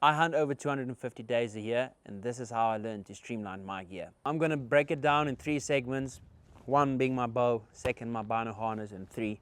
I hunt over 250 days a year, and this is how I learned to streamline my gear. I'm going to break it down in 3 segments. 1 being my bow, 2nd my Bino harness, and 3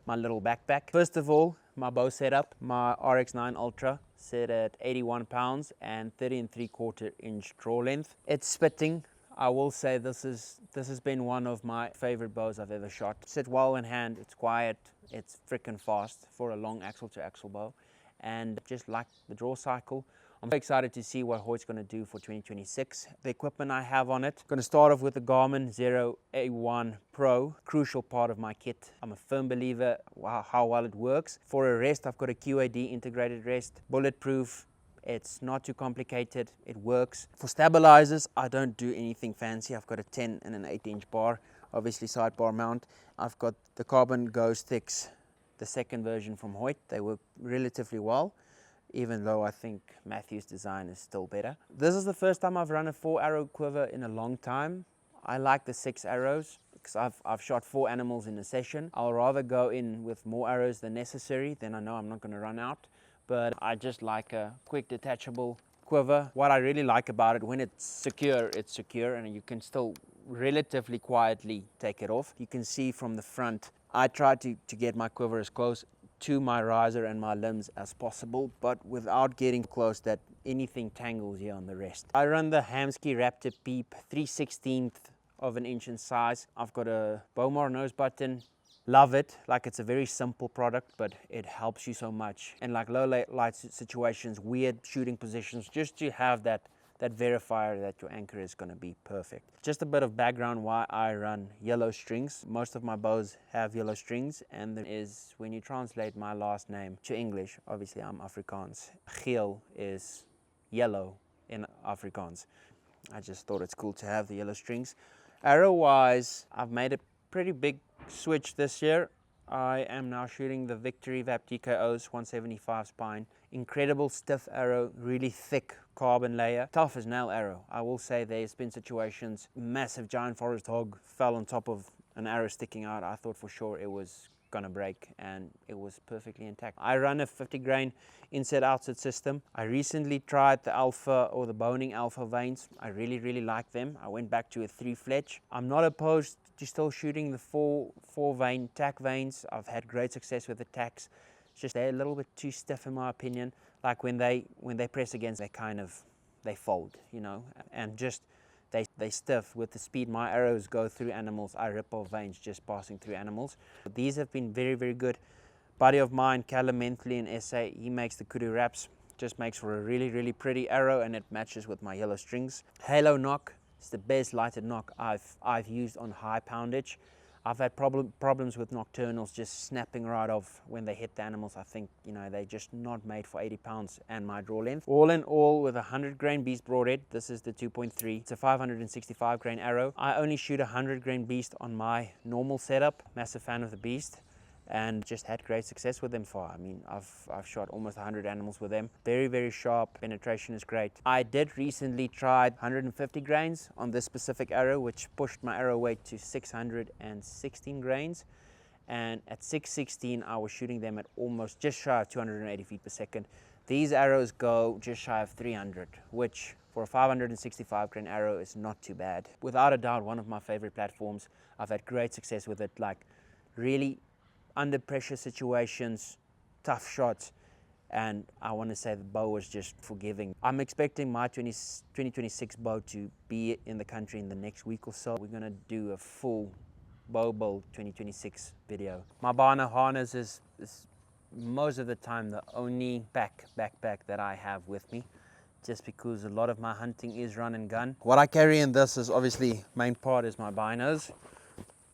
my little backpack. First of all, my bow setup, my RX9 Ultra set at 81 pounds and 30 3/4 inch draw length. It's spitting. I will say this has been one of my favorite bows I've ever shot. Sit well in hand, it's quiet, it's freaking fast for a long axle to axle bow, and just like the draw cycle. I'm very excited to see what Hoyt's going to do for 2026. The equipment I have on it, going to start off with the Garmin 0A1 Pro, crucial part of my kit. I'm a firm believer how well it works. For a rest, I've got a QAD integrated rest, bulletproof. It's not too complicated, it works. For stabilizers, I don't do anything fancy. I've got a 10 and an 8-inch bar, obviously sidebar mount. I've got the Carbon Ghost Thicks, the 2nd version from Hoyt. They work relatively well, even though I think Matthew's design is still better. This is the first time I've run a 4-arrow quiver in a long time. I like the 6 arrows because I've shot 4 animals in a session. I'll rather go in with more arrows than necessary, then I know I'm not going to run out. But I just like a quick detachable quiver. What I really like about it, when it's secure, and you can still relatively quietly take it off. You can see from the front, I try to get my quiver as close to my riser and my limbs as possible, but without getting close that anything tangles here on the rest. I run the Hamsky Raptor Peep 3/16 of an inch in size. I've got a Bowmar nose button. Love it. Like, it's a very simple product, but it helps you so much. And like low light situations, weird shooting positions, just to have that verifier that your anchor is going to be perfect. Just a bit of background why I run yellow strings. Most of my bows have yellow strings, and there is, when you translate my last name to English, obviously I'm Afrikaans. Geel is yellow in Afrikaans. I just thought it's cool to have the yellow strings. Arrow wise, I've made a pretty big switch this year. I am now shooting the Victory Vap DKO's 175 spine. Incredible stiff arrow, really thick carbon layer, tough as nail arrow. I will say there's been situations, massive giant forest hog fell on top of an arrow sticking out. I thought for sure it was gonna break, and it was perfectly intact. I run a 50 grain inside outside system. I recently tried the Alpha or the Bowhunting Alpha vanes. I really like them. I went back to a 3 fletch. I'm not opposed to still shooting the 4 vein tack vanes. I've had great success with the tacks. It's just they're a little bit too stiff in my opinion. Like when they press against, they fold, you know, and just they stiff. With the speed my arrows go through animals, I rip off veins just passing through animals. But these have been very good. Buddy of mine, Callum Menthley in SA, he makes the kudu wraps. Just makes for a really pretty arrow, and it matches with my yellow strings. Halo Nock is the best lighted nock I've used on high poundage. I've had problems with nocturnals just snapping right off when they hit the animals. I think, you know, they're just not made for 80 pounds and my draw length. All in all, with a 100 grain beast broadhead, this is the 2.3. It's a 565 grain arrow. I only shoot a 100 grain beast on my normal setup. Massive fan of the beast, and just had great success with them far. I mean, I've shot almost 100 animals with them. Very sharp, penetration is great. I did recently try 150 grains on this specific arrow, which pushed my arrow weight to 616 grains. And at 616, I was shooting them at almost just shy of 280 feet per second. These arrows go just shy of 300, which for a 565 grain arrow is not too bad. Without a doubt, one of my favorite platforms. I've had great success with it, like really under pressure situations, tough shots, and I want to say the bow was just forgiving. I'm expecting my 2026 bow to be in the country in the next week or so. We're going to do a full bow build 2026 video. My Bino harness is most of the time the only backpack that I have with me, just because a lot of my hunting is run and gun. What I carry in this is obviously, main part is my binos.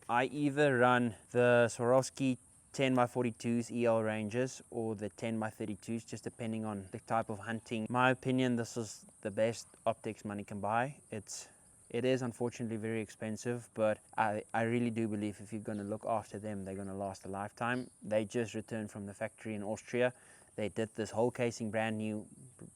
I either run the Swarovski 10x42s EL ranges or the 10x32s, just depending on the type of hunting. In my opinion, this is the best optics money can buy. It is unfortunately very expensive, but I really do believe if you're going to look after them, they're going to last a lifetime. They just returned from the factory in Austria. They did this whole casing brand new,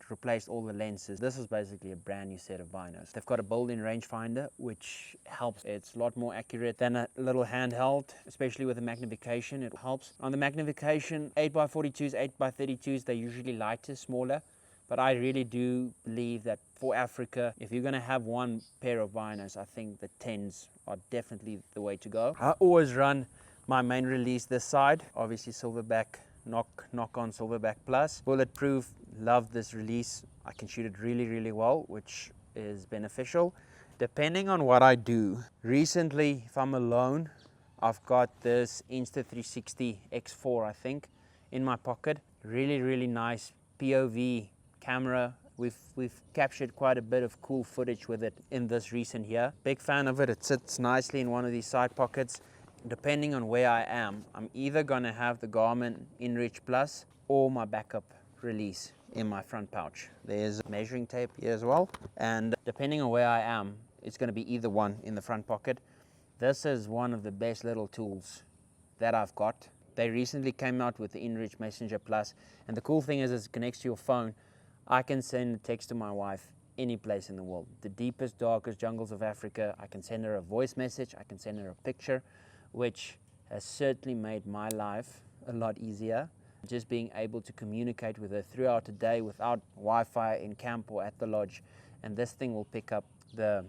replaced all the lenses. This is basically a brand new set of binos. They've got a built-in rangefinder, which helps. It's a lot more accurate than a little handheld, especially with the magnification. It helps. On the magnification, 8x42s, 8x32s, they're usually lighter, smaller, But I really do believe that for Africa, if you're going to have one pair of binos, I think the 10s are definitely the way to go. I always run my main release this side, obviously silverback, knock on silverback plus. Bulletproof, love this release. I can shoot it really well, which is beneficial. Depending on what I do, recently if I'm alone, I've got this Insta360 X4 I think in my pocket. Really nice POV camera. We've captured quite a bit of cool footage with it in this recent year. Big fan of it. It sits nicely in one of these side pockets. Depending on where I am, I'm either going to have the Garmin InReach Plus or my backup release in my front pouch. There's measuring tape here as well, and depending on where I am, it's going to be either one in the front pocket. This is one of the best little tools that I've got. They recently came out with the InReach Messenger Plus, and the cool thing is it connects to your phone. I can send a text to my wife any place in the world, the deepest, darkest jungles of Africa. I can send her a voice message, I can send her a picture, which has certainly made my life a lot easier. Just being able to communicate with her throughout the day without Wi-Fi in camp or at the lodge, and this thing will pick up the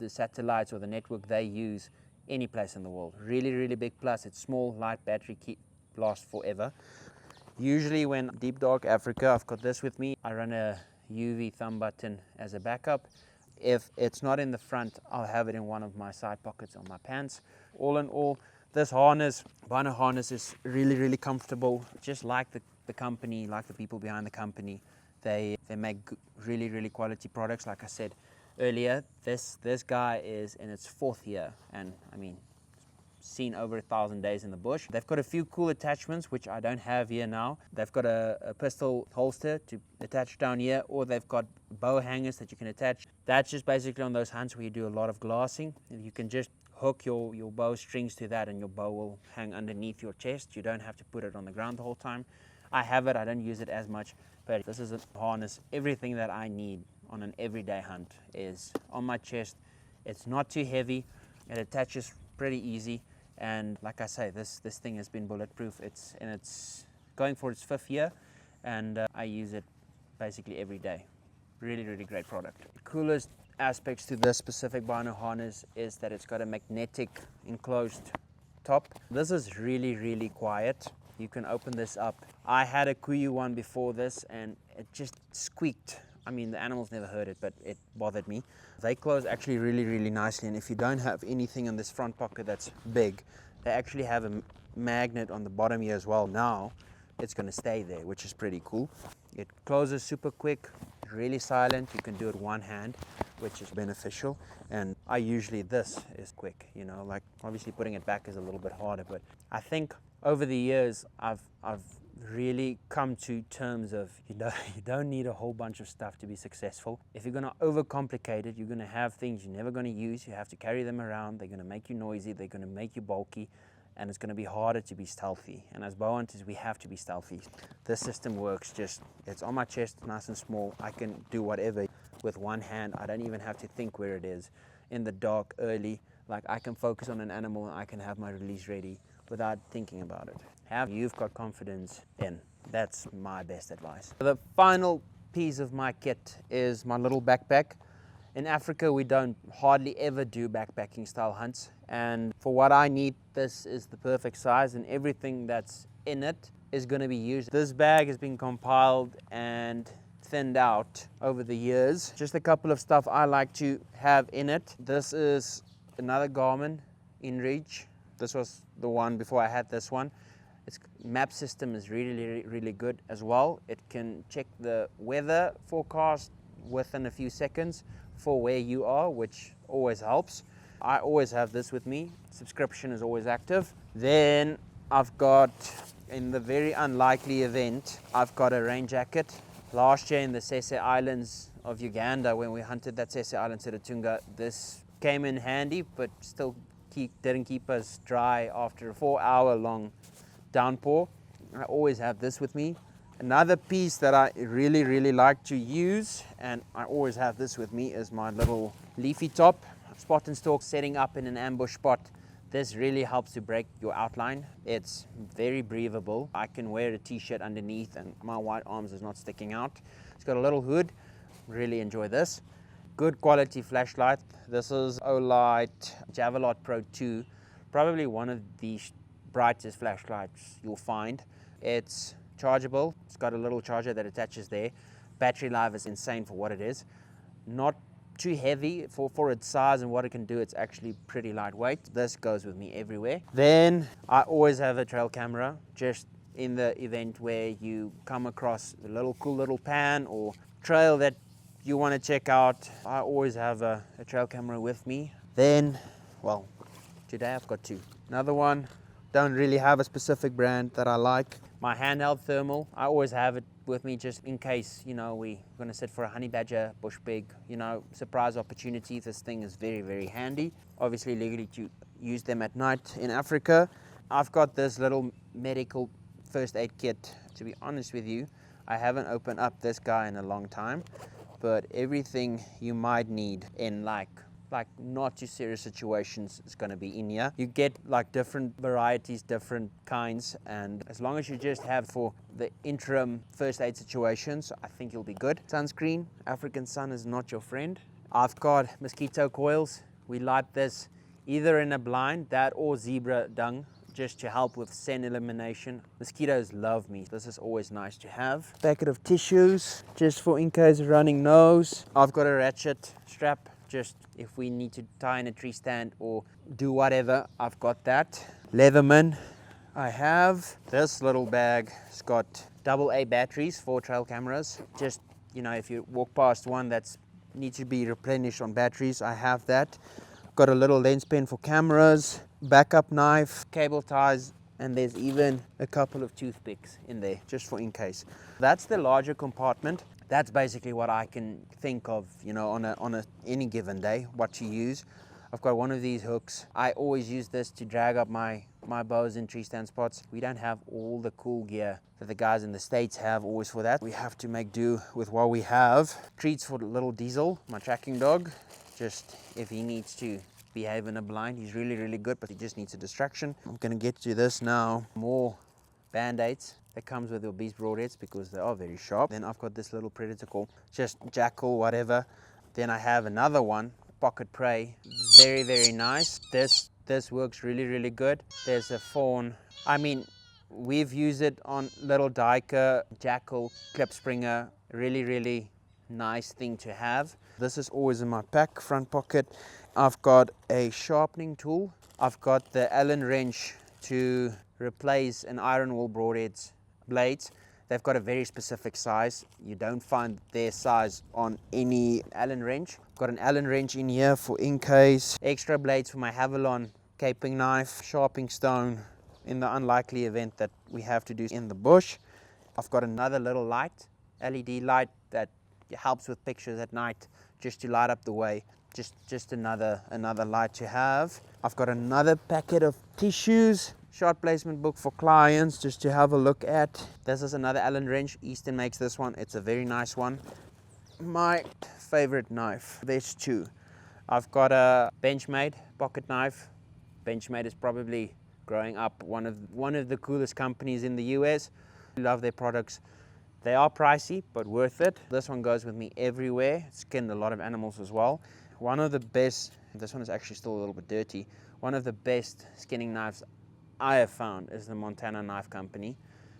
satellites or the network they use any place in the world. Really big plus. It's small, light battery, lasts forever. Usually when deep dark Africa, I've got this with me. I run a UV thumb button as a backup. If it's not in the front, I'll have it in one of my side pockets on my pants. All in all, this harness, Bino harness, is really comfortable. Just like the company, like the people behind the company, they make really quality products. Like I said earlier, this guy is in its 4th year, and I mean, seen over 1,000 days in the bush. They've got a few cool attachments which I don't have here now. They've got a pistol holster to attach down here, or they've got bow hangers that you can attach. That's just basically on those hunts where you do a lot of glassing. You can just hook your bow strings to that and your bow will hang underneath your chest. You don't have to put it on the ground the whole time. I have it, I don't use it as much, but this is a harness. Everything that I need on an everyday hunt is on my chest. It's not too heavy, it attaches pretty easy, and like I say, this thing has been bulletproof. It's going for its 5th year, and I use it basically every day. Really great product. The coolest aspects to this specific Bino harness is that it's got a magnetic enclosed top. This is really quiet. You can open this up. I had a Kuyu one before this and it just squeaked. I mean, the animals never heard it, but it bothered me. They close actually really nicely, and if you don't have anything in this front pocket that's big, they actually have a magnet on the bottom here as well. Now it's going to stay there, which is pretty cool. It closes super quick, really silent. You can do it one hand, which is beneficial. And I usually, this is quick, you know, like obviously putting it back is a little bit harder, but I think over the years I've really come to terms of, you don't need a whole bunch of stuff to be successful. If you're going to overcomplicate it, you're going to have things you're never going to use. You have to carry them around. They're going to make you noisy. They're going to make you bulky, and it's going to be harder to be stealthy. And as bow hunters, we have to be stealthy. This system works it's on my chest, nice and small. I can do whatever with one hand. I don't even have to think where it is. In the dark, early, like I can focus on an animal and I can have my release ready without thinking about it. You've got confidence in. That's my best advice. The final piece of my kit is my little backpack. In Africa, we don't hardly ever do backpacking style hunts, and for what I need, this is the perfect size, and everything that's in it is going to be used. This bag has been compiled and thinned out over the years. Just a couple of stuff I like to have in it. This is another Garmin InReach. This was the one before I had this one. Its map system is really good as well. It can check the weather forecast within a few seconds for where you are, which always helps. I always have this with me. Subscription is always active. Then I've got, in the very unlikely event, I've got a rain jacket. Last year in the Sese Islands of Uganda, when we hunted that Sese Island Seratunga, this came in handy, but still didn't keep us dry after a 4-hour long downpour. I always have this with me. Another piece that I really like to use, and I always have this with me, is my little leafy top. Spot and stalk, setting up in an ambush spot. This really helps to break your outline. It's very breathable. I can wear a t-shirt underneath and my white arms is not sticking out. It's got a little hood. Really enjoy this. Good quality flashlight. This is Olight Javelot Pro 2. Probably one of the brightest flashlights you'll find. It's chargeable. It's got a little charger that attaches there. Battery life is insane for what it is. Not too heavy for its size and what it can do. It's actually pretty lightweight. This goes with me everywhere. Then I always have a trail camera, just in the event where you come across a cool little pan or trail that you want to check out. I always have a trail camera with me. Then, well, today I've got two. Another one, don't really have a specific brand that I like. My handheld thermal, I always have it with me just in case, you know, we're going to sit for a honey badger, bush pig, you know, surprise opportunity. This thing is very, very handy. Obviously legally to use them at night in Africa. I've got this little medical first aid kit. To be honest with you, I haven't opened up this guy in a long time, but everything you might need in like not too serious situations is going to be in here. You get like different varieties, different kinds, and as long as you just have for the interim first aid situations, I think you'll be good. Sunscreen, African sun is not your friend. I've got mosquito coils. We light this either in a blind, that or zebra dung, just to help with scent elimination. Mosquitoes love me. This is always nice to have. Packet of tissues, just for in case of running nose. I've got a ratchet strap, just if we need to tie in a tree stand or do whatever, I've got that. Leatherman, I have this little bag. It's got AA batteries for trail cameras. Just, you know, if you walk past one that's needs to be replenished on batteries, I have that. Got a little lens pen for cameras, backup knife, cable ties, and there's even a couple of toothpicks in there just for in case. That's the larger compartment. That's basically what I can think of, you know, on any given day, what to use. I've got one of these hooks. I always use this to drag up my bows in tree stand spots. We don't have all the cool gear that the guys in the States have always for that. We have to make do with what we have. Treats for the little Diesel, my tracking dog. Just if he needs to behave in a blind, he's really, really good, but he just needs a distraction. I'm gonna get to this now. More band-aids that comes with your beast broadheads because they are very sharp. Then I've got this little predator call, just jackal, whatever. Then I have another one, pocket prey, very, very nice. This works really, really good. There's a fawn. I mean, we've used it on little diker, jackal, clip springer. Really, really nice thing to have. This is always in my pack, front pocket. I've got a sharpening tool. I've got the Allen wrench to replace an iron wool broadhead's blades. They've got a very specific size. You don't find their size on any Allen wrench. Got an Allen wrench in here for in case. Extra blades for my Havilon caping knife, sharpening stone in the unlikely event that we have to do in the bush. I've got another little light, LED light that helps with pictures at night, just to light up the way. Just another light to have. I've got another packet of tissues, shot placement book for clients just to have a look at. This is another Allen wrench. Easton makes this one. It's a very nice one. My favorite knife, there's two. I've got a Benchmade pocket knife. Benchmade is probably growing up one of the coolest companies in the US. I love their products. They are pricey, but worth it. This one goes with me everywhere. Skinned a lot of animals as well. One of the best, this one is actually still a little bit dirty. One of the best skinning knives I have found is the Montana Knife Company.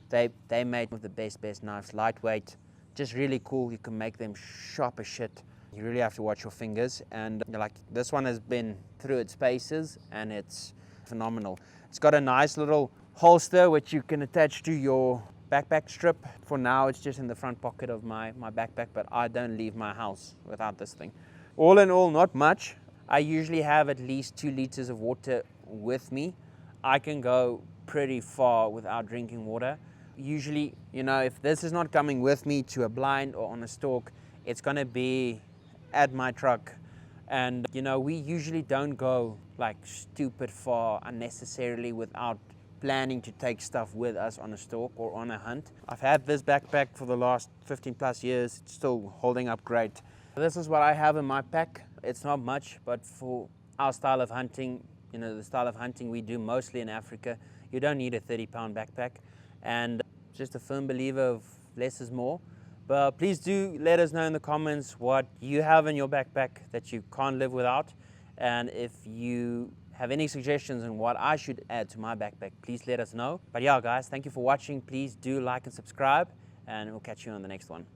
They made one of the best knives, lightweight, just really cool. You can make them sharp as shit. You really have to watch your fingers. And like this one has been through its paces and it's phenomenal. It's got a nice little holster which you can attach to your backpack strip. For now it's just in the front pocket of my backpack, but I don't leave my house without this thing. All in all, not much. I usually have at least 2 liters of water with me. I can go pretty far without drinking water. Usually, you know, if this is not coming with me to a blind or on a stalk, it's gonna be at my truck. And you know, we usually don't go like stupid far unnecessarily without planning to take stuff with us on a stalk or on a hunt. I've had this backpack for the last 15 plus years. It's still holding up great. This is what I have in my pack. It's not much, but for our style of hunting, you know, the style of hunting we do mostly in Africa, you don't need a 30-pound backpack. And just a firm believer of less is more. But please do let us know in the comments what you have in your backpack that you can't live without. And if you have any suggestions on what I should add to my backpack, please let us know. But yeah, guys, thank you for watching. Please do like and subscribe, and we'll catch you on the next one.